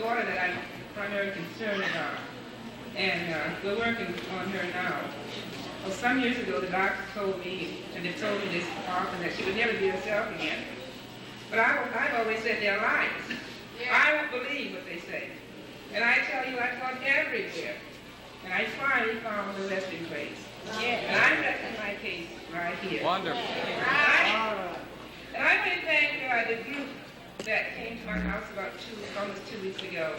daughter that I'm primarily concerned about. And we're working on her now. Well, some years ago, the doctor told me, and they told me this often, that she would never be herself again. But I've always said they're lies. I don't believe what they say. And I tell you, I've gone everywhere. And I finally found the resting place. And I'm resting my case right here. Wonderful. And I want to thank the group that came to my house about almost 2 weeks ago.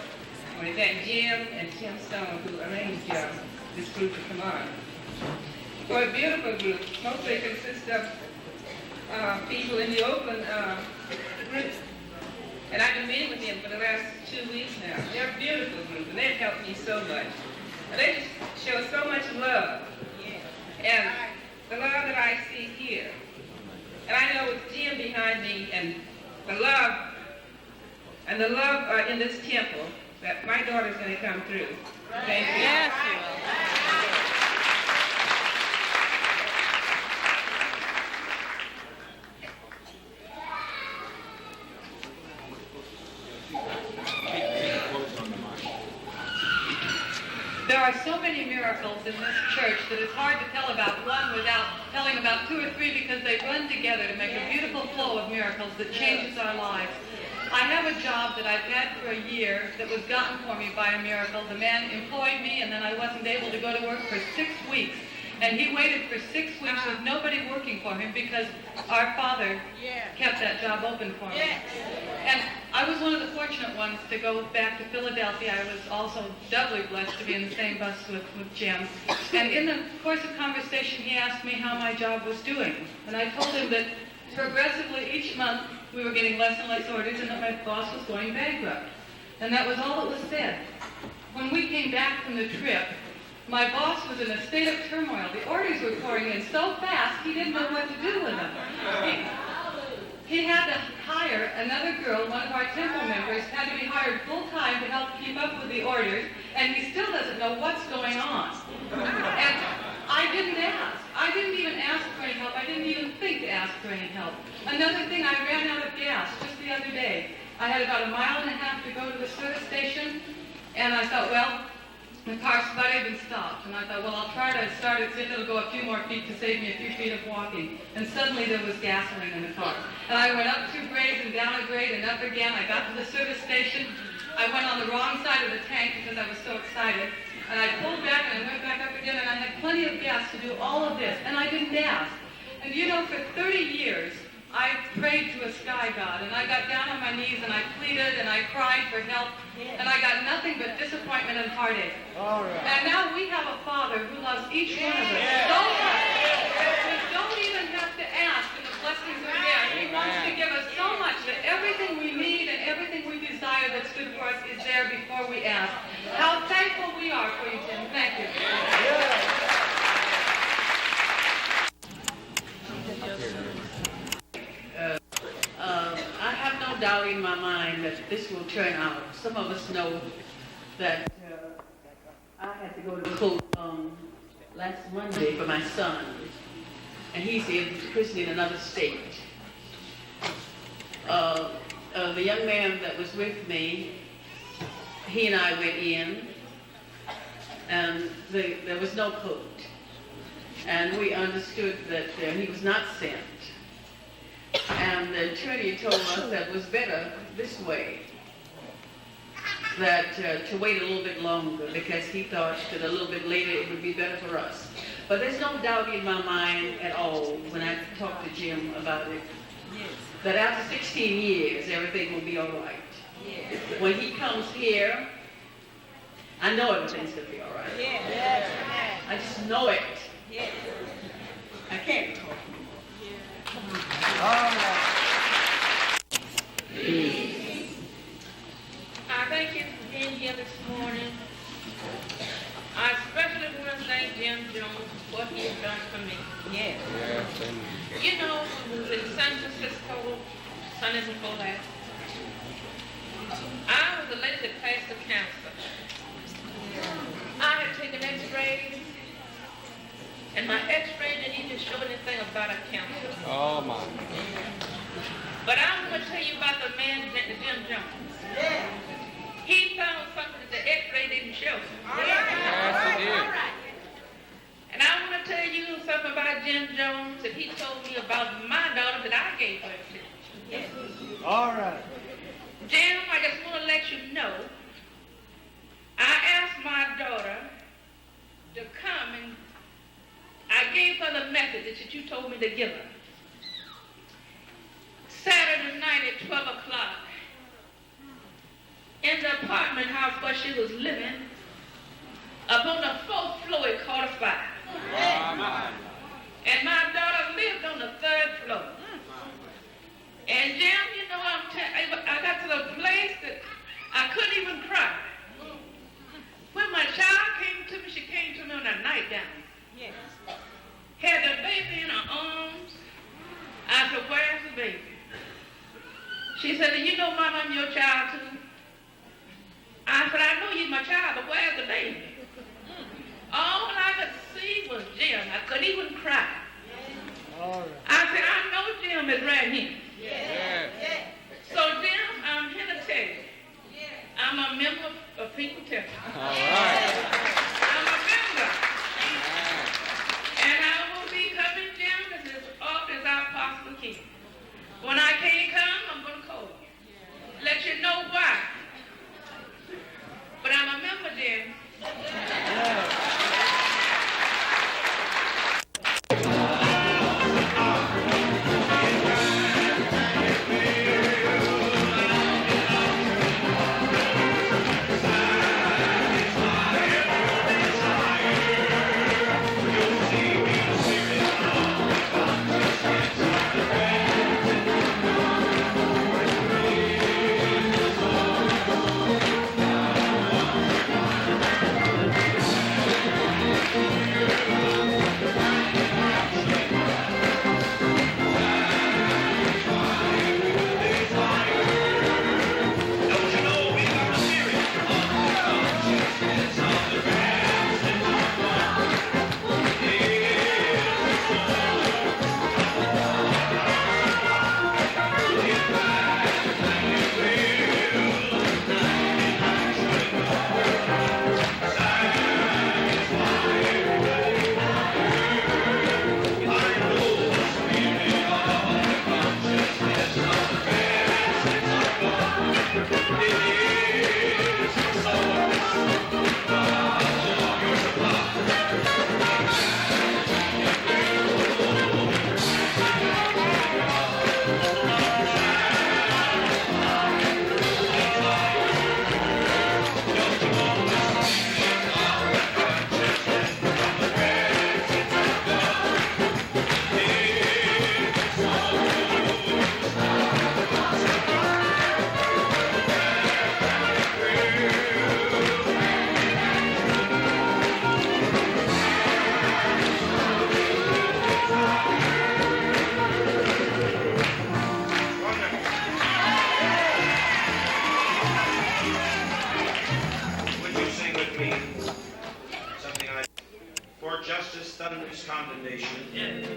I want to thank Jim and Tim Stone, who arranged this group to come on. For a beautiful group, mostly consists of people in the Oakland group. And I've been meeting with them for the last 2 weeks now. They're a beautiful group, and they've helped me so much. And they just show so much love. And the love that I see here. And I know with Jim behind me and the love in this temple that my daughter's going to come through. Thank you. Yes, There are so many miracles in this church that it's hard to tell about one without telling about 2 or 3 because they run together to make a beautiful flow of miracles that changes our lives. I have a job that I've had for a year that was gotten for me by a miracle. The man employed me and then I wasn't able to go to work for 6 weeks. And he waited for 6 weeks with nobody working for him because our Father kept that job open for me. And I was one of the fortunate ones to go back to Philadelphia. I was also doubly blessed to be in the same bus with Jim. And in the course of conversation, he asked me how my job was doing. And I told him that progressively each month we were getting less and less orders and that my boss was going bankrupt. And that was all that was said. When we came back from the trip, my boss was in a state of turmoil. The orders were pouring in so fast, he didn't know what to do with them. He had to hire another girl, one of our temple members, had to be hired full-time to help keep up with the orders, and he still doesn't know what's going on. And I didn't ask. I didn't even ask for any help. I didn't even think to ask for any help. Another thing, I ran out of gas just the other day. I had about 1.5 miles to go to the service station, and I thought, well, the car sputtered and stopped. And I thought, well, I'll try to start it, see if it'll go a few more feet to save me a few feet of walking. And suddenly there was gasoline in the car. And I went up 2 grades and down a grade and up again. I got to the service station. I went on the wrong side of the tank because I was so excited. And I pulled back and I went back up again and I had plenty of gas to do all of this. And I didn't ask. And you know, for 30 years, I prayed to a sky god, and I got down on my knees, and I pleaded, and I cried for help, and I got nothing but disappointment and heartache. And now we have a Father who loves each one of us so much that we don't even have to ask, and the blessings are there. He wants to give us so much that everything we need and everything we desire that's good for us is there before we ask. How thankful we are for you, Tim. Thank you. I have no doubt in my mind that this will turn out. Some of us know that I had to go to court last Monday for my son, and he's in prison in another state. The young man that was with me, he and I went in, and there was no coat, and we understood that he was not sent. And the attorney told us that it was better this way, that to wait a little bit longer because he thought that a little bit later it would be better for us. But there's no doubt in my mind at all when I talked to Jim about it, that after 16 years everything will be all right. When he comes here, I know everything's going to be all right. I just know it. I can't talk. I thank you for being here this morning. I especially want to thank Jim Jones for what he has done for me. You know, when we was in San Francisco, Sunday before last, I was a lady that passed the cancer. I had taken x-rays, and my x-ray didn't even show anything about a cancer. Oh, my. But I'm going to tell you about the man, Jim Jones. He found something that the X-ray didn't show. Yes, he did. And I want to tell you something about Jim Jones that he told me about my daughter that I gave her to. All right. Jim, I just want to let you know, I asked my daughter to come and I gave her the message that you told me to give her. Saturday night at 12 o'clock, in the apartment house where she was living, up on the 4th floor it caught a fire. And my daughter lived on the 3rd floor. And Jim, you know, I got to the place that I couldn't even cry. When my child came to me, she came to me on a nightgown. Yes. Had the baby in her arms. I said, where's the baby? She said, you know, Mama, I'm your child too. I said, I know you're my child, but where's the baby? All I could see was Jim. I couldn't even cry. All right. I said, I know Jim is right here. Yes. So, Jim, I'm here to tell you, I'm a member of People Temple. All right. I'm a member. And I will be coming, Jim, as often as I possibly can. When I can't come, I'm going to call you. Let you know why. But I'm a member, Jim.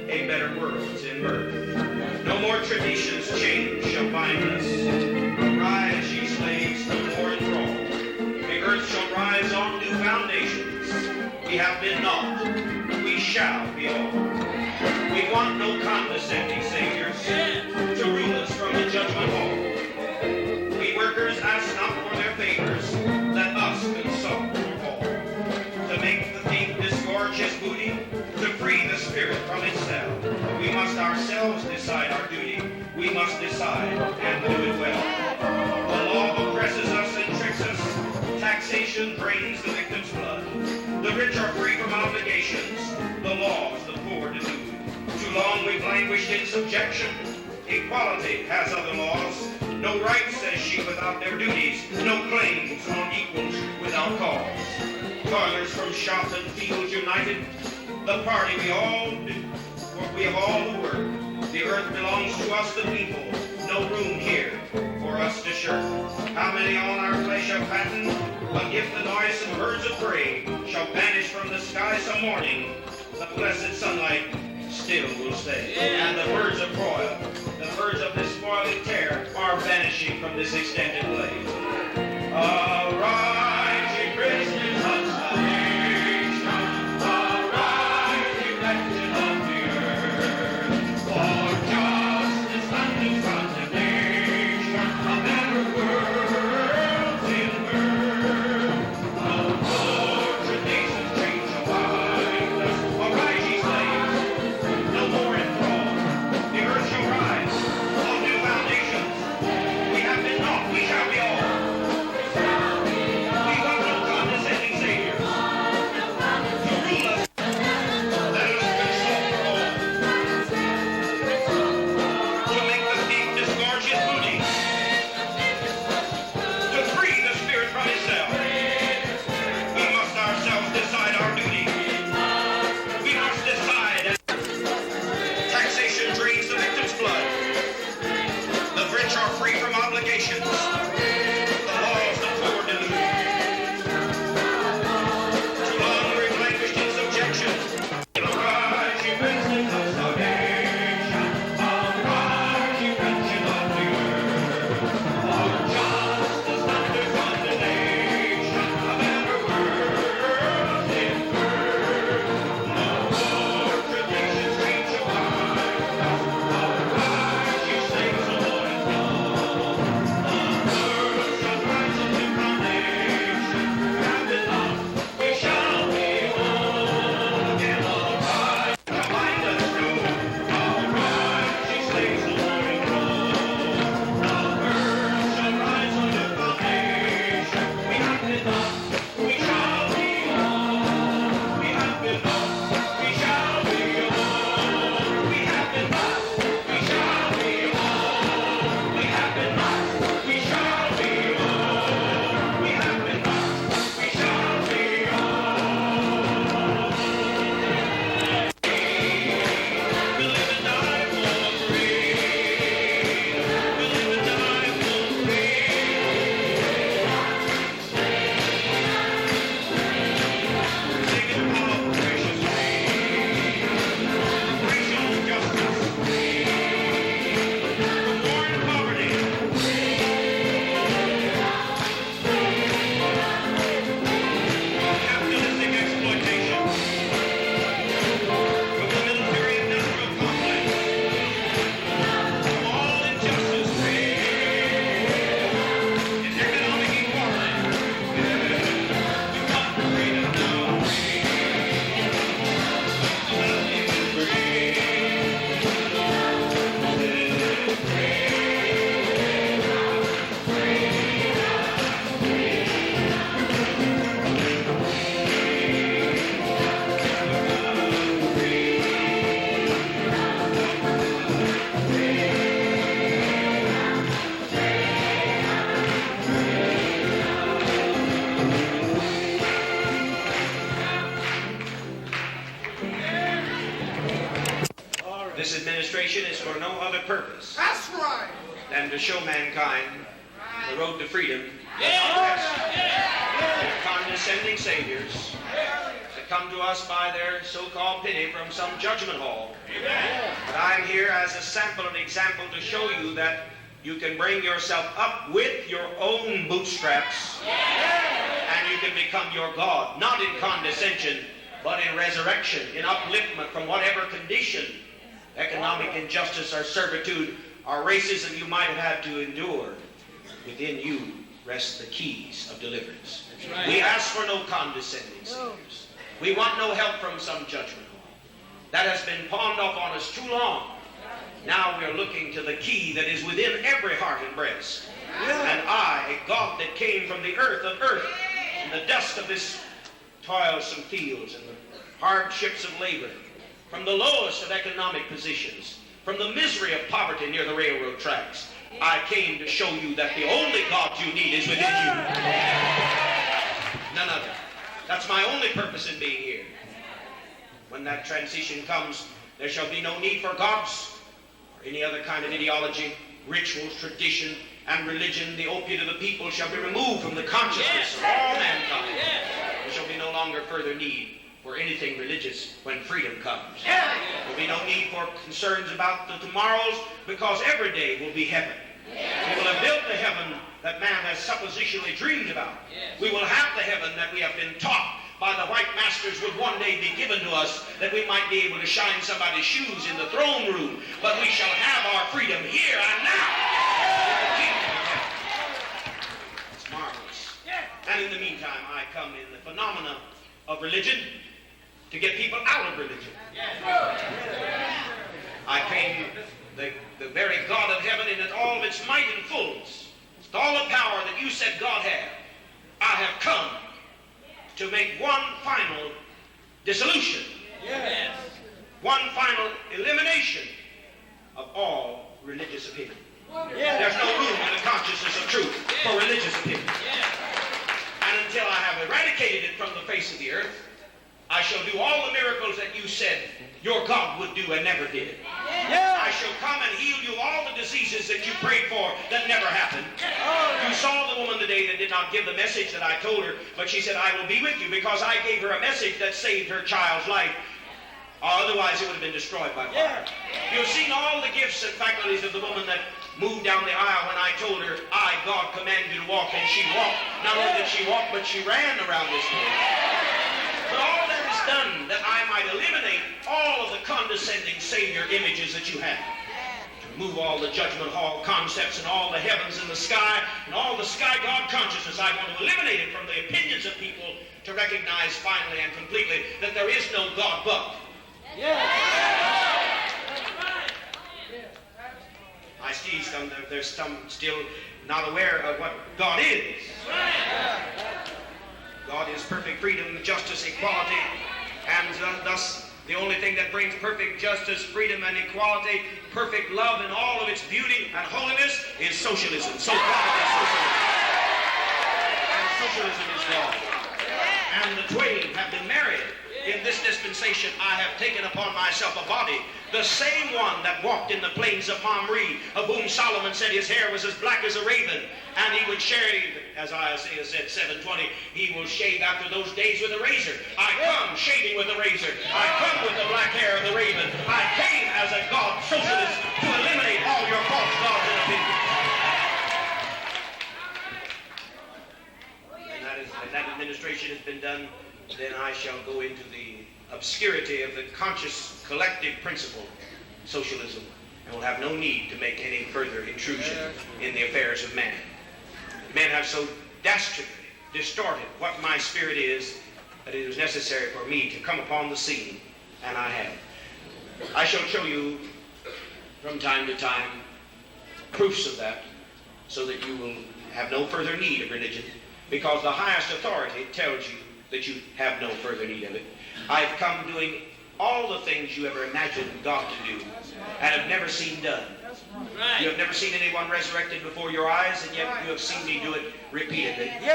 A better world is in birth. No more traditions change shall bind us. Arise, ye slaves, no more enthralled. The earth shall rise on new foundations. We have been not, we shall be all. We want no condescending saviors to rule us from the judgment hall. We workers ask not for their favors, let us consult for all. To make the thief disgorge his booty, to free the spirit from its cell. We must ourselves decide our duty. We must decide and do it well. The law oppresses us and tricks us. Taxation drains the victim's blood. The rich are free from obligations. The laws the poor denude. Too long we've languished in subjection. Equality has other laws. No rights, says she, without their duties. No claims on equals without cause. Toilers from shop and fields united. The party we have all the work. The earth belongs to us, the people. No room here for us to shirk. How many on our flesh shall fatten? But if the noisome birds of prey shall vanish from the sky some morning, the blessed sunlight still will stay. And the birds of proil, the birds of this spoiling terror, are vanishing from this extended glade. administration is for no other purpose That's right. than to show mankind the road to freedom. They're condescending saviors that come to us by their so-called pity from some judgment hall. But I'm here as a sample and example to show you that you can bring yourself up with your own bootstraps, and you can become your God, not in condescension, but in resurrection, in upliftment from whatever condition, economic injustice or servitude or racism you might have had to endure. Within you rest the keys of deliverance. Right. We ask for no condescending saviors. We want no help from some judgment hall. That has been pawned off on us too long. Now we are looking to the key that is within every heart and breast. And I, a God that came from the earth of earth, and the dust of this toilsome fields and the hardships of labor, from the lowest of economic positions, from the misery of poverty near the railroad tracks, I came to show you that the only God you need is within you. None other. That's my only purpose in being here. When that transition comes, there shall be no need for gods or any other kind of ideology, rituals, tradition, and religion. The opiate of the people shall be removed from the consciousness of all mankind. There shall be no longer further need for anything religious when freedom comes. There will be no need for concerns about the tomorrows, because every day will be heaven. We will have built the heaven that man has suppositionally dreamed about. We will have the heaven that we have been taught by the white masters would one day be given to us, that we might be able to shine somebody's shoes in the throne room. But we shall have our freedom here and now. It's marvelous. And in the meantime, I come in the phenomena of religion to get people out of religion. I came, the very God of heaven in all of its might and fullness, with all the power that you said God had. I have come to make one final dissolution, one final elimination of all religious opinion. There's no room in the consciousness of truth for religious opinion. And until I have eradicated it from the face of the earth, I shall do all the miracles that you said your God would do and never did. I shall come and heal you all the diseases that you prayed for that never happened. You saw the woman today that did not give the message that I told her, but she said, I will be with you, because I gave her a message that saved her child's life. Otherwise, it would have been destroyed by fire. You've seen all the gifts and faculties of the woman that moved down the aisle when I told her, I, God, command you to walk, and she walked. Not only did she walk, but she ran around this place. But all that is done that I might eliminate all of the condescending Savior images that you have. To remove all the judgment hall concepts and all the heavens and the sky and all the sky God consciousness. I want to eliminate it from the opinions of people to recognize finally and completely that there is no God but. I see there's some still not aware of what God is. God is perfect freedom, justice, equality, and thus the only thing that brings perfect justice, freedom, and equality, perfect love in all of its beauty and holiness is socialism. So God is socialism. And socialism is law. And the twain have been married. In this dispensation, I have taken upon myself a body, the same one that walked in the plains of Mamre, of whom Solomon said his hair was as black as a raven, and he would shave, as Isaiah said, 7:20, he will shave after those days with a razor. I come shaving with a razor. I come with the black hair of the raven. I came as a God socialist to eliminate all your false gods and opinions. And that administration has been done, then I shall go into the obscurity of the conscious collective principle, socialism, and will have no need to make any further intrusion in the affairs of man. Men have so dastardly distorted what my spirit is that it was necessary for me to come upon the scene, and I have. I shall show you from time to time proofs of that, so that you will have no further need of religion, because the highest authority tells you that you have no further need of it. I've come doing all the things you ever imagined God to do and have never seen done. You have never seen anyone resurrected before your eyes, and yet you have seen me do it repeatedly. You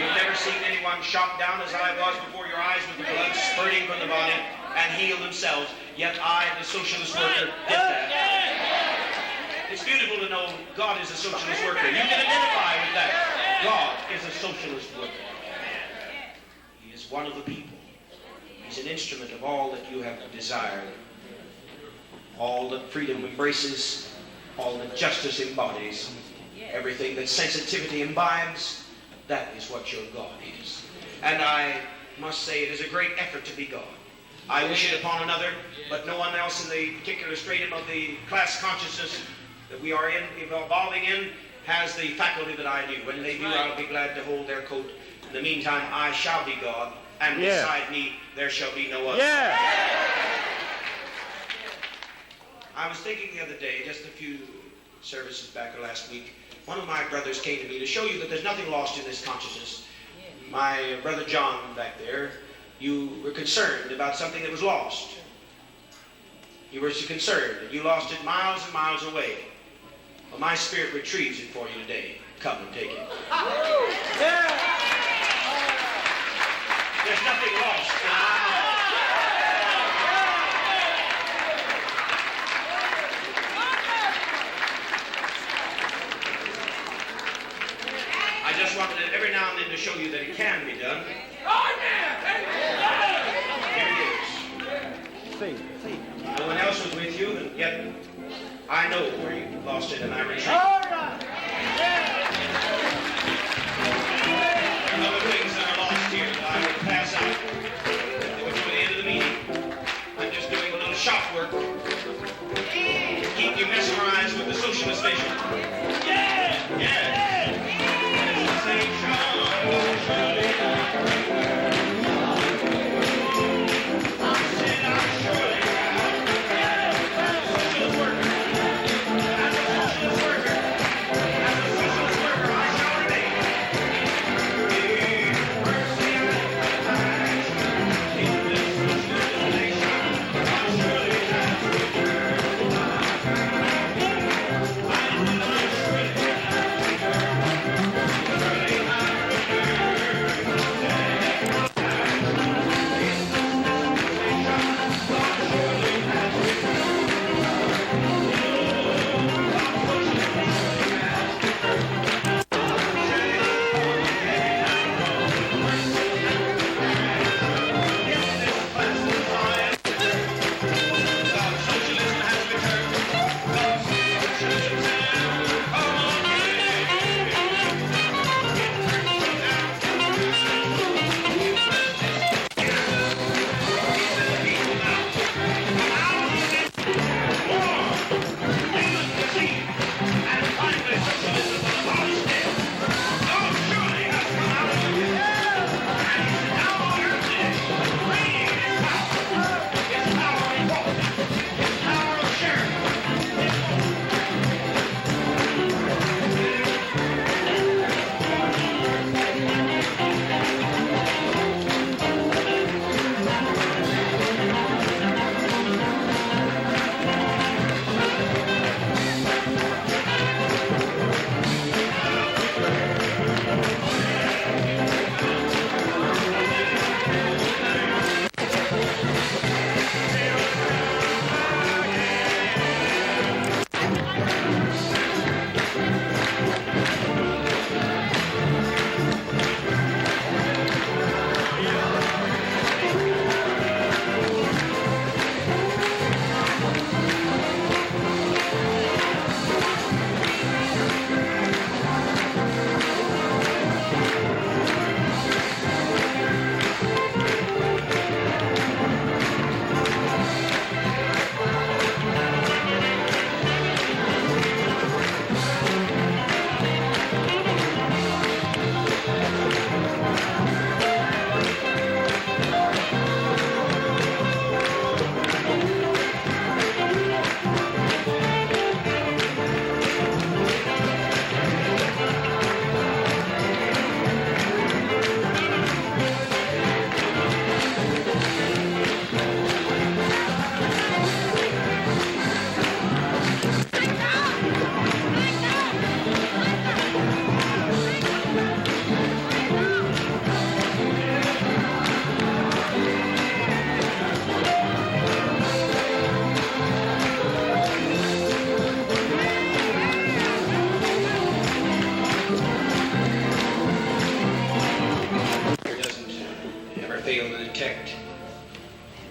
have never seen anyone shot down as I was before your eyes with the blood spurting from the body and heal themselves, yet I, the socialist worker, did that. It's beautiful to know God is a socialist worker. You can identify with that. God is a socialist worker. He is one of the people. He's an instrument of all that you have desired. All that freedom embraces, all that justice embodies, everything that sensitivity imbibes, that is what your God is. And I must say it is a great effort to be God. I wish it upon another, but no one else in the particular stratum of the class consciousness that we are evolving in has the faculty that I do. When they do, I'll be glad to hold their coat. In the meantime, I shall be God, and beside me there shall be no other. I was thinking the other day, just a few services back or last week, one of my brothers came to me to show you that there's nothing lost in this consciousness. My brother John back there, you were concerned about something that was lost. You were so concerned that you lost it miles and miles away. Well, my spirit retrieves it for you today. Come and take it. There's nothing lost. I just wanted it every now and then to show you that it can be done. Here it is. No one else was with you, and yet I know where you lost it, and I retrieve it. There are other things that are lost here that I will pass out. They were to the end of the meeting. I'm just doing a little shop work to keep you mesmerized with the socialist vision. Socialist worker. expect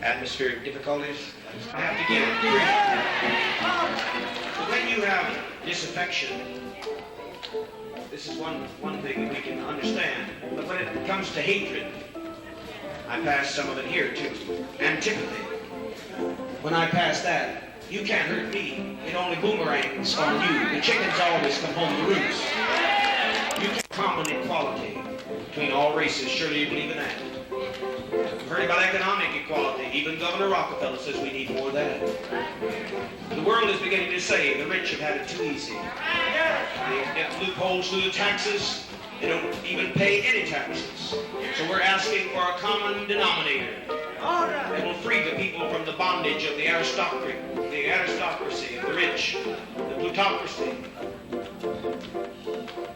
atmospheric difficulties. I have to give it brief. When you have disaffection, this is one thing that we can understand. But when it comes to hatred, I pass some of it here too. Antipathy. When I pass that, you can't hurt me. It only boomerangs on you. The chickens always come home to roost. You can't common equality between all races. Surely you believe in that. We've heard about economic equality. Even Governor Rockefeller says we need more of that. The world is beginning to say the rich have had it too easy. They get loopholes through the taxes. They don't even pay any taxes. So we're asking for a common denominator that will free the people from the bondage of the aristocracy of the rich, the plutocracy.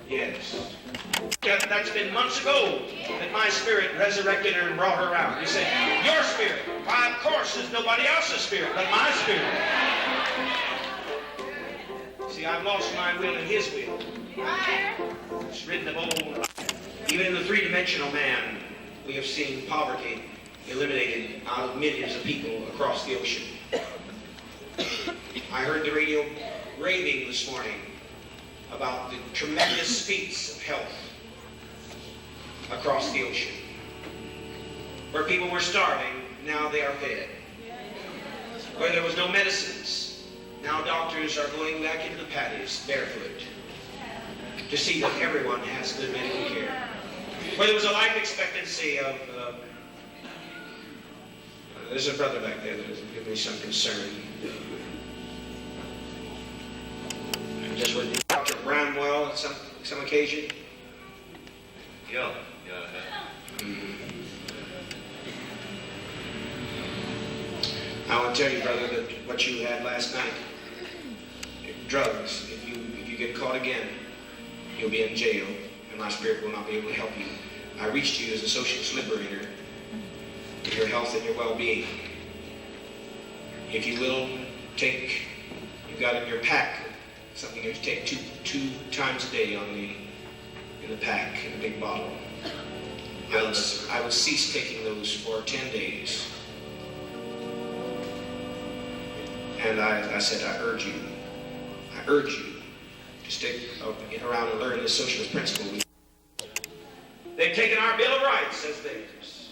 Yes. That's been months ago that my spirit resurrected her and brought her out. You say, your spirit? Why, of course, there's nobody else's spirit but my spirit. See, I've lost my will and his will. It's written of old. Even in the three-dimensional man, we have seen poverty eliminated out of millions of people across the ocean. I heard the radio raving this morning about the tremendous feats of health across the ocean. Where people were starving, now they are fed. Where there was no medicines, now doctors are going back into the paddies barefoot to see that everyone has good medical care. Where there was a life expectancy of there's a brother back there that has given me some concern. Just with Dr. Bramwell at some occasion. Yeah. I want to tell you, brother, that what you had last night, drugs, if you get caught again, you'll be in jail, and my spirit will not be able to help you. I reached you as a socialist liberator for your health and your well-being. If you will take, you've got in your pack something you take two times a day in the pack, in a big bottle. I would cease taking those for 10 days. And I said, I urge you to stick around and learn this socialist principle. They've taken our Bill of Rights as theirs.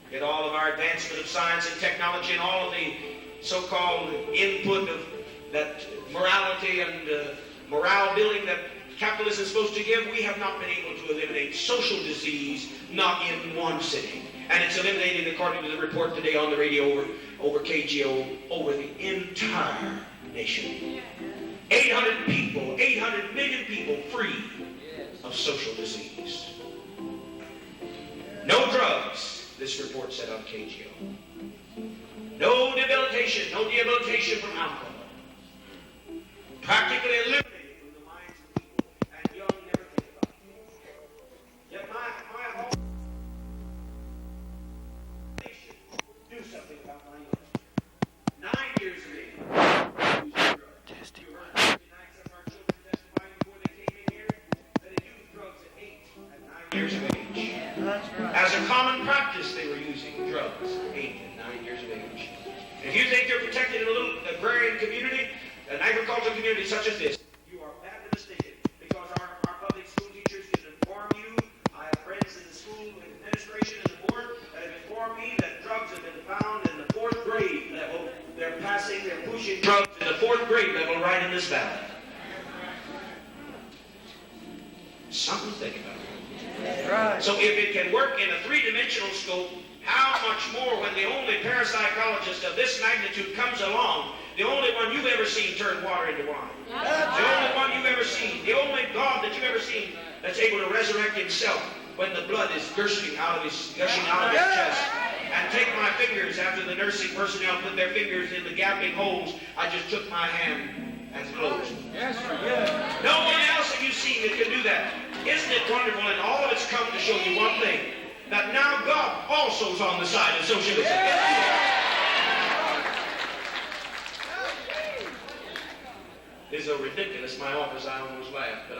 Get all of our advancement of science and technology and all of the so-called input of that morality and morale building that capitalism is supposed to give. We have not been able to eliminate social disease, not in one sitting. And it's eliminated, according to the report today on the radio over KGO, over the entire nation. 800 million people free of social disease. No drugs, this report said on KGO. No debilitation from alcohol. Practically eliminated from the minds of people, and young never think about it. Yet my whole nation do something about my young. 9 years of age. You heard 59 of our children testifying before they came in here that they used drugs at 8 and 9 years of age. As a common practice, they were using drugs at 8 and 9 years of age. If you think you're protected in a little agrarian community, an agricultural community such as this, you are badly mistaken, because our public school teachers can inform you. I have friends in the school administration and the board that have informed me that drugs have been found in the 4th grade level. They're pushing drugs in the 4th grade level right in this valley. Something to think about. Right. So if it can work in a 3-dimensional scope, how much more when the only parapsychologist of this magnitude comes along, the only one you've ever seen turn water into wine, the only one you've ever seen, the only God that you've ever seen that's able to resurrect himself when the blood is gushing out of his chest. And take my fingers after the nursing personnel put their fingers in the gaping holes. I just took my hand and closed. No one else have you seen that can do that. Isn't it wonderful? And all of it's come to show you one thing, that now God also is on the side of socialism. It's so ridiculous, my office, I almost laughed, but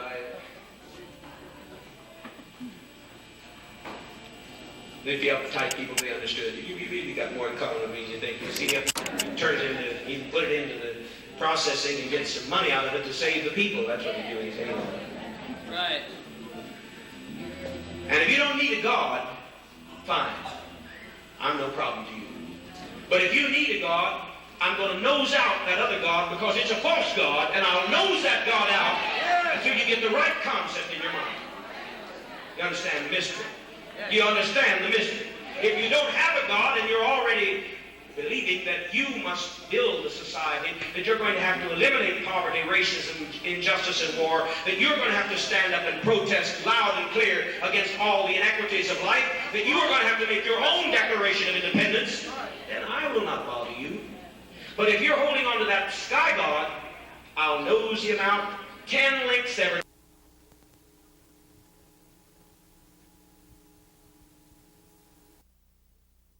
If you uptight people, they understood. You really got more in common with me than you think. You see, you turn it into, you put it into the processing and get some money out of it to save the people. That's what you're doing. Right. And if you don't need a God, fine. I'm no problem to you. But if you need a God, I'm going to nose out that other God because it's a false God, and I'll nose that God out until you get the right concept in your mind. You understand the mystery? You understand the mystery? If you don't have a God and you're already believing that you must build a society, that you're going to have to eliminate poverty, racism, injustice, and war, that you're going to have to stand up and protest loud and clear against all the inequities of life, that you are going to have to make your own declaration of independence, then I will not bother you. But if you're holding on to that sky God, I'll nose him out 10 lengths every